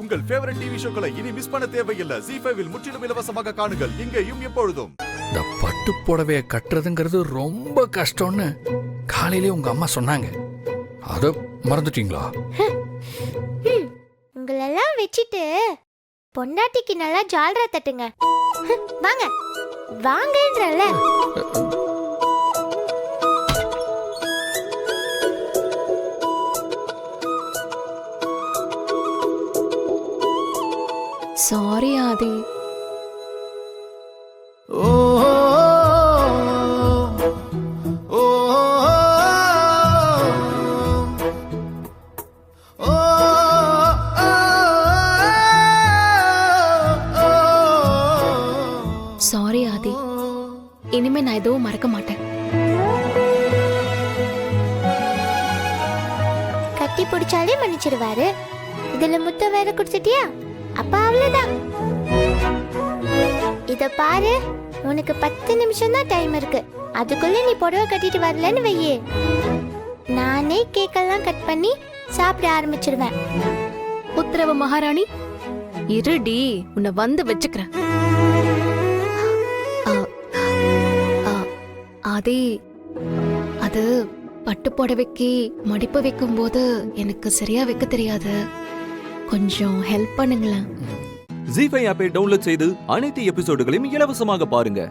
உங்கள் favourite TV ஷோக்களை இனி miss பண்ண தேவையில்லை. ZEE5 இல் முற்றிலும் இலவசமாக காணுங்கள். இங்கேயும் எப்பொழுதும். இந்த பட்டு புடவைய கட்டுறதுங்கிறது ரொம்ப கஷ்டம்னு காலையிலே உங்க அம்மா சொன்னாங்க. அத மறந்துட்டீங்களா? உங்களெல்லாம் வச்சுட்டு பொண்டாட்டிக்கு நல்லா ஜால்ரா தட்டுங்க. வாங்க வாங்கன்றல. சாரி ஆதி. சாரி ஆதி, இனிமே நான் எதுவும் மறக்க மாட்டேன். கட்டி பிடிச்சாலே மன்னிச்சிடுவாரு. இதுல முத்த வேற குடிச்சிட்டியா? அப்பா அவ்வளவுதான். இத பாரு, உனக்கு 10 நிமிஷம் தான் டைம் இருக்கு. அதுக்குள்ள நீ புடவை கட்டிட்டு வரலன்னு வையே, நானே கேக்கெல்லாம் கட் பண்ணி சாப்பிட ஆரம்பிச்சிடுவேன். உத்தரவு மகாராணி. இருடி, உன்னை வந்து வச்சுக்கிறேன். ஆதி, அது பட்டு புடவைக்கு மடிப்பு வைக்கும் போது எனக்கு சரியா வைக்க தெரியாது. கொஞ்சம் ஹெல்ப் பண்ணுங்களேன். ZEE5 ஆப்பை டவுன்லோட் செய்து அனைத்து எபிசோடுகளையும் இலவசமாக பாருங்க.